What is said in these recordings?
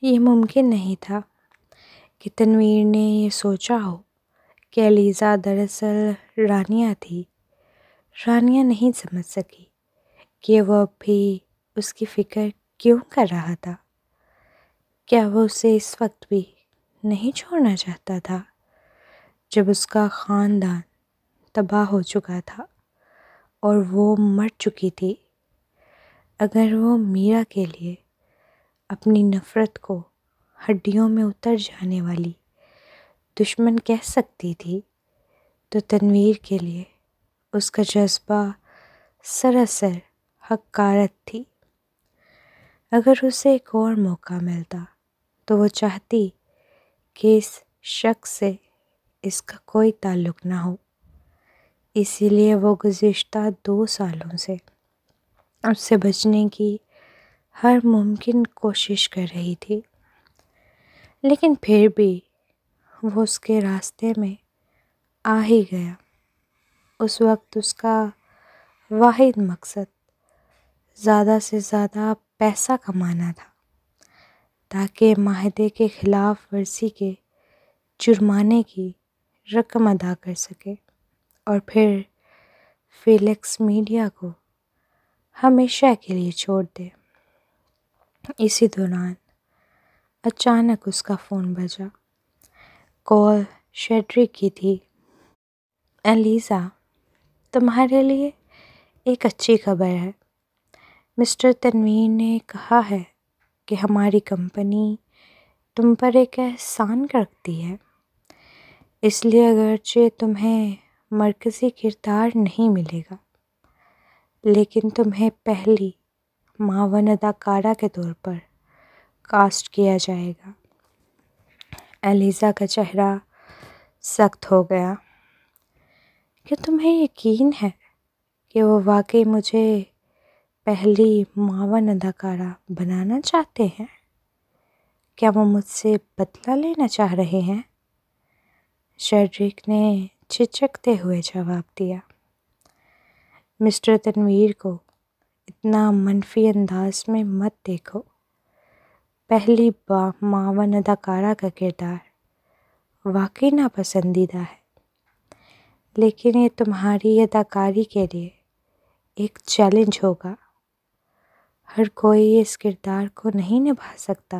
یہ ممکن نہیں تھا کہ تنویر نے یہ سوچا ہو کہ علیزہ دراصل رانیہ تھی۔ رانیہ نہیں سمجھ سکی کہ وہ اب بھی اس کی فکر کیوں کر رہا تھا۔ کیا وہ اسے اس وقت بھی نہیں چھوڑنا چاہتا تھا جب اس کا خاندان تباہ ہو چکا تھا اور وہ مر چکی تھی؟ اگر وہ میرا کے لیے اپنی نفرت کو ہڈیوں میں اتر جانے والی دشمن کہہ سکتی تھی تو تنویر کے لیے اس کا جذبہ سراسر حقارت تھی۔ اگر اسے ایک اور موقع ملتا تو وہ چاہتی کہ اس شخص سے اس کا کوئی تعلق نہ ہو، اسی لیے وہ گزشتہ 2 سالوں سے اس سے بچنے کی ہر ممکن کوشش کر رہی تھی، لیکن پھر بھی وہ اس کے راستے میں آ ہی گیا۔ اس وقت اس کا واحد مقصد زیادہ سے زیادہ پیسہ کمانا تھا تاکہ معاہدے کے خلاف ورزی کے جرمانے کی رقم ادا کر سکے اور پھر فیلکس میڈیا کو ہمیشہ کے لیے چھوڑ دے۔ اسی دوران اچانک اس کا فون بجا۔ کال شیڈرک کی تھی۔ علیزہ، تمہارے لیے ایک اچھی خبر ہے۔ مسٹر تنویر نے کہا ہے کہ ہماری کمپنی تم پر ایک احسان رکھتی ہے، اس لیے اگرچہ تمہیں مرکزی کردار نہیں ملے گا لیکن تمہیں پہلی معاون اداکارہ کے طور پر کاسٹ کیا جائے گا۔ علیزہ کا چہرہ سخت ہو گیا۔ کیا تمہیں یقین ہے کہ وہ واقعی مجھے پہلی معاون اداکارہ بنانا چاہتے ہیں؟ کیا وہ مجھ سے بدلہ لینا چاہ رہے ہیں؟ شیڈرک نے جھجکتے ہوئے جواب دیا۔ مسٹر تنویر کو اتنا منفی انداز میں مت دیکھو۔ پہلی معاون اداکارہ کا کردار واقعی ناپسندیدہ ہے، لیکن یہ تمہاری اداکاری کے لیے ایک چیلنج ہوگا۔ ہر کوئی اس کردار کو نہیں نبھا سکتا۔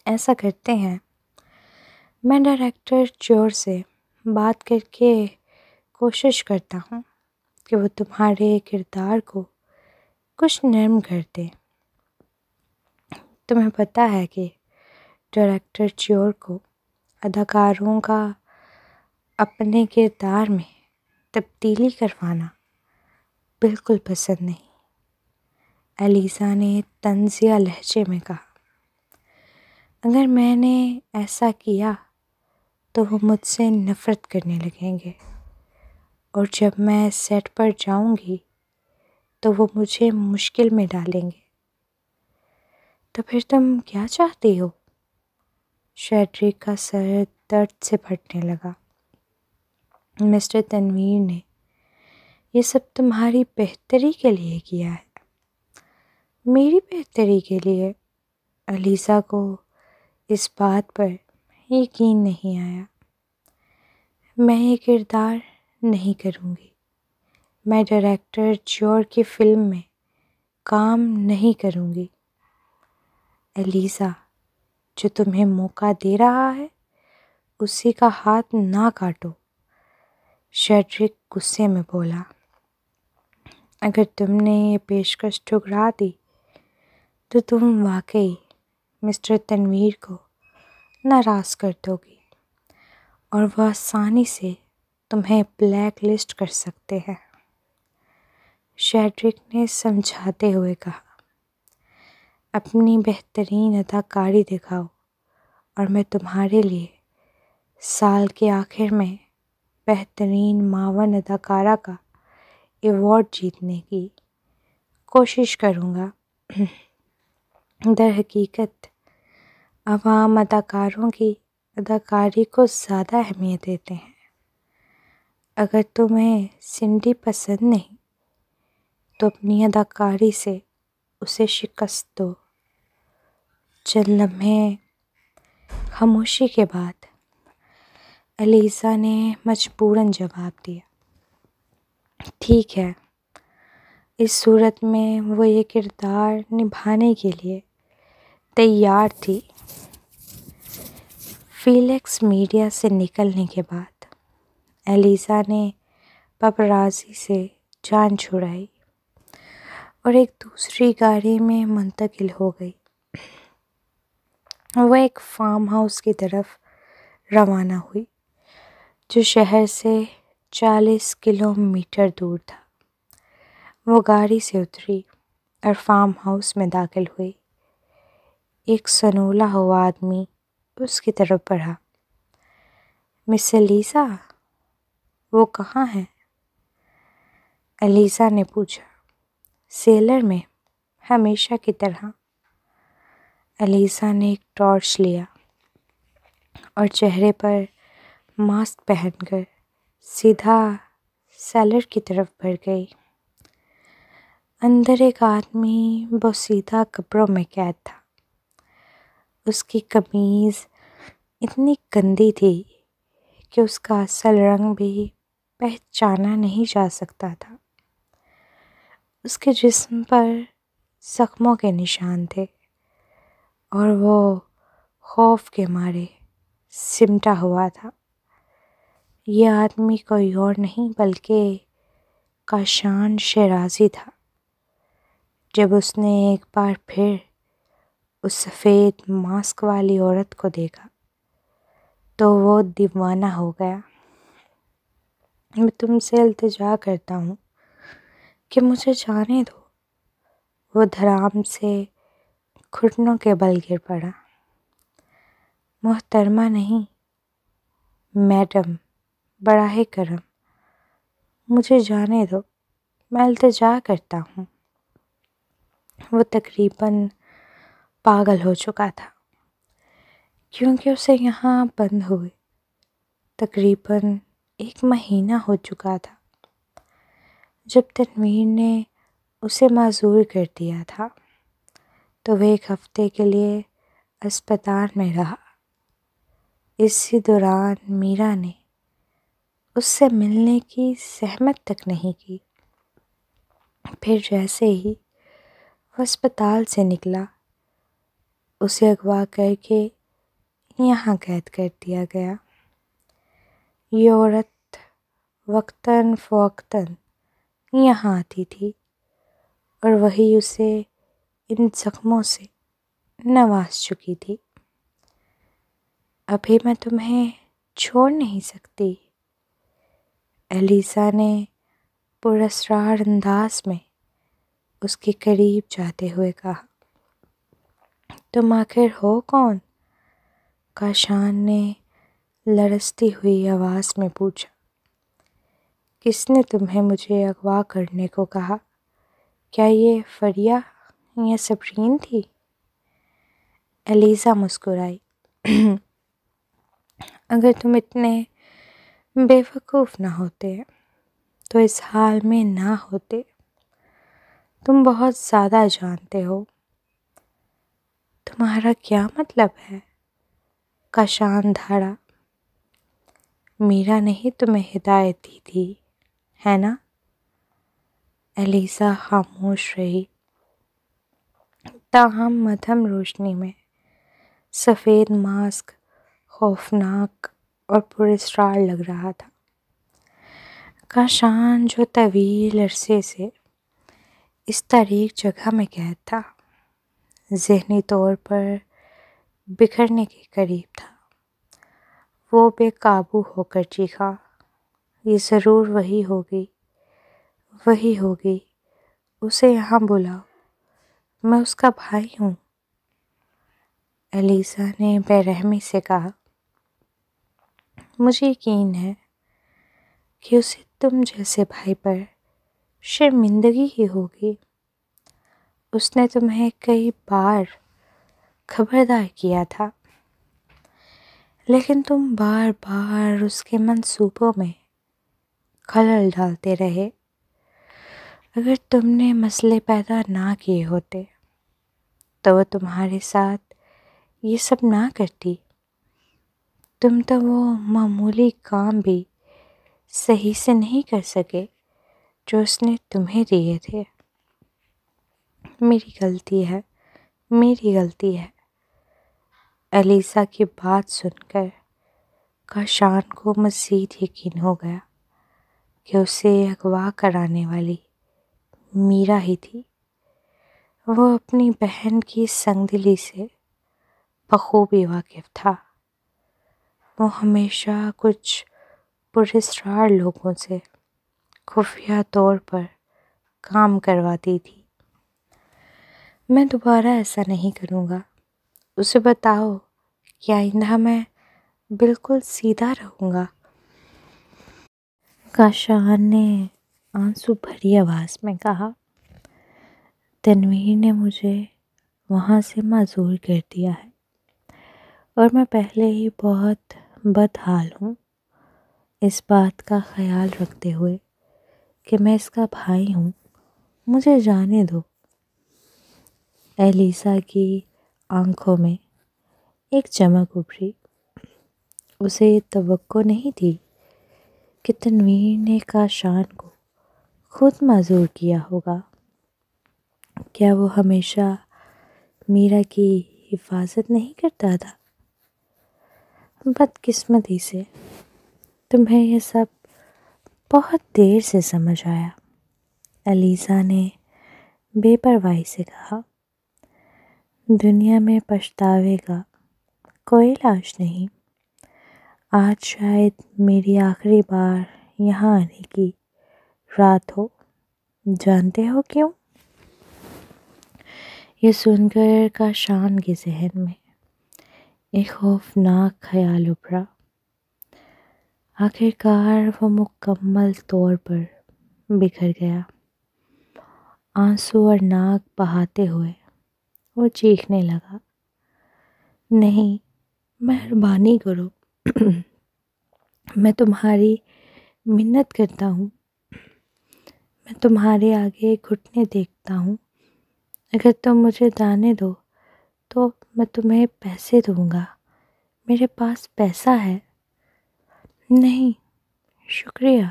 ایسا کرتے ہیں، میں ڈائریکٹر چیور سے بات کر کے کوشش کرتا ہوں کہ وہ تمہارے کردار کو کچھ نرم کر دے۔ تمہیں پتہ ہے کہ ڈائریکٹر چیور کو اداکاروں کا اپنے کردار میں تبدیلی کروانا بالکل پسند نہیں۔ علیزہ نے طنزیہ لہجے میں کہا۔ اگر میں نے ایسا کیا تو وہ مجھ سے نفرت کرنے لگیں گے، اور جب میں سیٹ پر جاؤں گی تو وہ مجھے مشکل میں ڈالیں گے۔ تو پھر تم کیا چاہتی ہو؟ شیڈرک کا سر درد سے پھٹنے لگا۔ مسٹر تنویر نے یہ سب تمہاری بہتری کے لیے کیا ہے۔ میری بہتری کے لیے؟ علیزہ کو اس بات پر یقین نہیں آیا۔ میں یہ کردار نہیں کروں گی۔ میں ڈائریکٹر چیور کی فلم میں کام نہیں کروں گی۔ علیزہ، جو تمہیں موقع دے رہا ہے اسی کا ہاتھ نہ کاٹو، شیڈرک غصے میں بولا۔ اگر تم نے یہ پیشکش ٹھکرا دی تو تم واقعی مسٹر تنویر کو ناراض کر دو گی اور وہ آسانی سے تمہیں بلیک لسٹ کر سکتے ہیں۔ شیڈرک نے سمجھاتے ہوئے کہا۔ اپنی بہترین اداکاری دکھاؤ اور میں تمہارے لیے سال کے آخر میں بہترین معاون اداکارہ کا ایوارڈ جیتنے کی کوشش کروں گا۔ در حقیقت عوام اداکاروں کی اداکاری کو زیادہ اہمیت دیتے ہیں۔ اگر تمہیں سنڈی پسند نہیں تو اپنی اداکاری سے اسے شکست دو۔ چند لمحے خاموشی کے بعد علیزہ نے مجبوراً جواب دیا، ٹھیک ہے۔ اس صورت میں وہ یہ کردار نبھانے کے لیے تیار تھی۔ فیلکس میڈیا سے نکلنے کے بعد علیزہ نے پاپرازی سے جان چھڑائی اور ایک دوسری گاڑی میں منتقل ہو گئی۔ وہ ایک فارم ہاؤس کی طرف روانہ ہوئی جو شہر سے 40 کلومیٹر دور تھا۔ وہ گاڑی سے اتری اور فارم ہاؤس میں داخل ہوئی۔ ایک سنولا ہوا آدمی اس کی طرف بڑھا۔ مس علیزہ، وہ کہاں ہیں؟ علیزہ نے پوچھا۔ سیلر میں، ہمیشہ کی طرح۔ علیزہ نے ایک ٹارچ لیا اور چہرے پر ماسک پہن کر سیدھا سیلر کی طرف بڑھ گئی۔ اندر ایک آدمی بوسیدہ کپڑوں میں قید تھا۔ اس کی قمیض اتنی گندی تھی کہ اس کا اصل رنگ بھی پہچانا نہیں جا سکتا تھا۔ اس کے جسم پر زخموں کے نشان تھے اور وہ خوف کے مارے سمٹا ہوا تھا۔ یہ آدمی کوئی اور نہیں بلکہ کاشان شیرازی تھا۔ جب اس نے ایک بار پھر اس سفید ماسک والی عورت کو دیکھا تو وہ دیوانہ ہو گیا۔ میں تم سے التجا کرتا ہوں کہ مجھے جانے دو۔ وہ دھڑام سے گھٹنوں کے بل گر پڑا۔ محترمہ نہیں، میڈم، براہ کرم مجھے جانے دو، میں التجا کرتا ہوں۔ وہ تقریباً پاگل ہو چکا تھا کیونکہ اسے یہاں بند ہوئے تقریباً 1 مہینہ ہو چکا تھا جب تنویر نے اسے معزول کر دیا تھا، تو وہ 1 ہفتے کے لیے اسپتال میں رہا۔ اسی دوران میرا نے اس سے ملنے کی زحمت تک نہیں کی۔ پھر جیسے ہی وہ اسپتال سے نکلا، اسے اغوا کر کے یہاں قید کر دیا گیا۔ یہ عورت وقتاً فوقتاً یہاں آتی تھی اور وہی اسے ان زخموں سے نواز چکی تھی۔ ابھی میں تمہیں چھوڑ نہیں سکتی، علیزہ نے پراسرار انداز میں اس کے قریب جاتے ہوئے کہا۔ تم آخر ہو کون؟ کاشان نے لرزتی ہوئی آواز میں پوچھا۔ کس نے تمہیں مجھے اغوا کرنے کو کہا؟ کیا یہ فریہ یا صبرین تھی؟ علیزہ مسکرائی۔ اگر تم اتنے بے وقوف نہ ہوتے تو اس حال میں نہ ہوتے۔ تم بہت زیادہ جانتے ہو۔ تمہارا کیا مطلب ہے؟ کاشان دھاڑا۔ میرا نہیں تمہیں ہدایت دی تھی، ہے نا؟ علیزہ خاموش رہی۔ تاہم مدھم روشنی میں سفید ماسک خوفناک اور پراسرار لگ رہا تھا۔ کاشان جو طویل عرصے سے اس تاریک جگہ میں قید تھا، ذہنی طور پر بکھرنے کے قریب تھا۔ وہ بے قابو ہو کر چیخا، یہ ضرور وہی ہوگی، وہی ہوگی، اسے یہاں بلاؤ، میں اس کا بھائی ہوں۔ علیزہ نے بے رحمی سے کہا، مجھے یقین ہے کہ اسے تم جیسے بھائی پر شرمندگی ہی ہوگی۔ اس نے تمہیں کئی بار خبردار کیا تھا، لیکن تم بار بار اس کے منصوبوں میں خلل ڈالتے رہے۔ اگر تم نے مسئلے پیدا نہ کیے ہوتے تو وہ تمہارے ساتھ یہ سب نہ کرتی، تم تو وہ معمولی کام بھی صحیح سے نہیں کر سکے جو اس نے تمہیں دیے تھے۔ میری غلطی ہے، میری غلطی ہے۔ الیسا کی بات سن کر کاشان کو مزید یقین ہو گیا کہ اسے اغوا کرانے والی میرا ہی تھی۔ وہ اپنی بہن کی سنگ دلی سے بخوبی واقف تھا۔ وہ ہمیشہ کچھ پراسرار لوگوں سے خفیہ طور پر کام کرواتی تھی۔ میں دوبارہ ایسا نہیں کروں گا، اسے بتاؤ کہ آئندہ میں بالکل سیدھا رہوں گا۔ کاشان نے آنسو بھری آواز میں کہا۔ تنویر نے مجھے وہاں سے معزول کر دیا ہے اور میں پہلے ہی بہت بدحال ہوں، اس بات کا خیال رکھتے ہوئے کہ میں اس کا بھائی ہوں۔ مجھے جانے دو۔ الیسا کی آنکھوں میں ایک چمک ابھری۔ اسے یہ توقع نہیں تھی کہ تنویر نے کاشان کو خود معزول کیا ہوگا۔ کیا وہ ہمیشہ میرا کی حفاظت نہیں کرتا تھا؟ بدقسمتی سے تمہیں یہ سب بہت دیر سے سمجھ آیا، الیسا نے بے پرواہی سے کہا۔ دنیا میں پچھتاوے کا کوئی علاج نہیں۔ آج شاید میری آخری بار یہاں آنے کی رات ہو، جانتے ہو کیوں؟ یہ سن کر کاشان کے ذہن میں ایک خوفناک خیال ابھرا۔ آخر کار وہ مکمل طور پر بکھر گیا۔ آنسو اور ناک بہاتے ہوئے وہ چیخنے لگا، نہیں، مہربانی کرو، میں تمہاری منت کرتا ہوں، میں تمہارے آگے گھٹنے ٹیکتا ہوں، اگر تم مجھے جانے دو تو میں تمہیں پیسے دوں گا، میرے پاس پیسہ ہے۔ نہیں، شکریہ،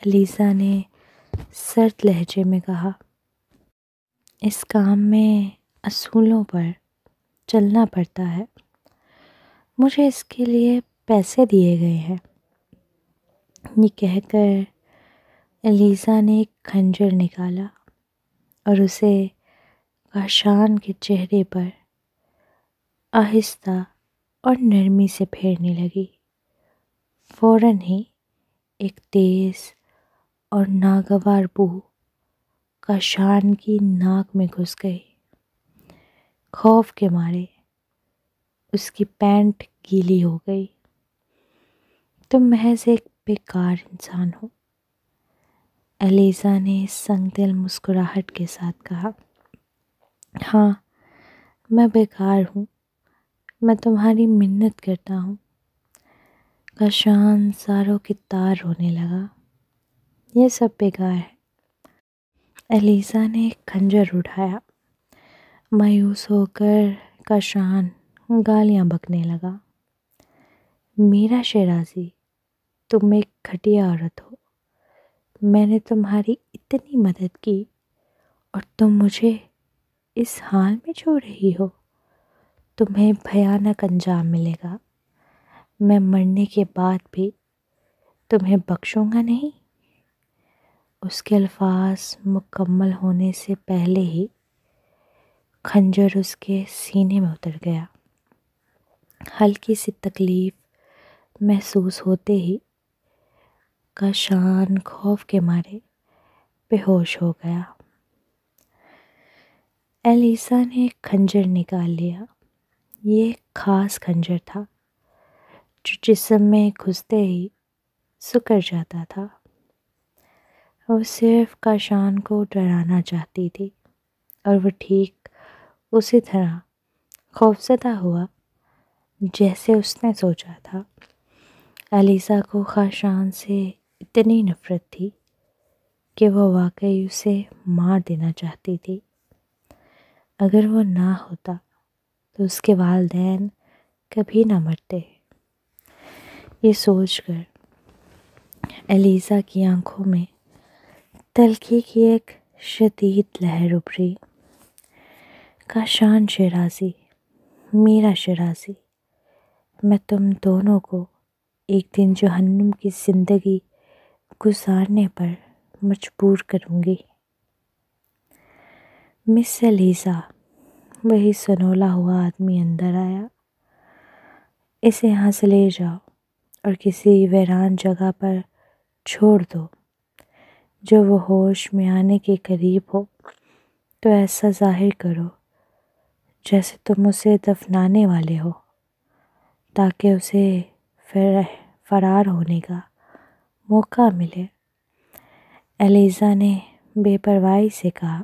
الیسا نے سرد لہجے میں کہا۔ اس کام میں اصولوں پر چلنا پڑتا ہے، مجھے اس کے لیے پیسے دیے گئے ہیں۔ یہ کہہ کر الیسا نے ایک خنجر نکالا اور اسے کاشان کے چہرے پر آہستہ اور نرمی سے پھیرنے لگی۔ فوراً ہی ایک تیز اور ناگوار بو کاشان کی ناک میں گھس گئی۔ خوف کے مارے اس کی پینٹ گیلی ہو گئی۔ تم محض ایک بیکار انسان ہو، الیسا نے سنگ دل مسکراہٹ کے ساتھ کہا۔ ہاں، میں بیکار ہوں، میں تمہاری منت کرتا ہوں۔ کاشان زاروں کی تار رونے لگا۔ یہ سب بیکار ہے۔ الیسا نے ایک خنجر اٹھایا۔ مایوس ہو کر کاشان گالیاں بکنے لگا۔ میرا شیرازی، تم ایک گھٹیا عورت ہو، میں نے تمہاری اتنی مدد کی اور تم مجھے اس حال میں چھوڑ رہی ہو؟ تمہیں بھیانک انجام ملے گا، میں مرنے کے بعد بھی تمہیں بخشوں گا نہیں۔ اس کے الفاظ مکمل ہونے سے پہلے ہی خنجر اس کے سینے میں اتر گیا۔ ہلکی سی تکلیف محسوس ہوتے ہی کاشان خوف کے مارے بے ہوش ہو گیا۔ الیسا نے ایک خنجر نکال لیا۔ یہ ایک خاص خنجر تھا جو جسم میں گھستے ہی سکڑ جاتا تھا۔ وہ صرف کاشان کو ڈرانا چاہتی تھی اور وہ ٹھیک اسی طرح خوفزدہ ہوا جیسے اس نے سوچا تھا۔ الیسا کو کاشان سے اتنی نفرت تھی کہ وہ واقعی اسے مار دینا چاہتی تھی۔ اگر وہ نہ ہوتا تو اس کے والدین کبھی نہ مرتے۔ یہ سوچ کر ایلیزا کی آنکھوں میں تلخی کی ایک شدید لہر ابھری۔ کاشان شیرازی، میرا شیرازی، میں تم دونوں کو ایک دن جہنم کی زندگی گزارنے پر مجبور کروں گی۔ مس ایلیزا، وہی سنولا ہوا آدمی اندر آیا۔ اسے یہاں سے لے جاؤ اور کسی ویران جگہ پر چھوڑ دو۔ جب وہ ہوش میں آنے کے قریب ہو تو ایسا ظاہر کرو جیسے تم اسے دفنانے والے ہو، تاکہ اسے فرار ہونے کا موقع ملے۔ ایلیزا نے بے پرواہی سے کہا،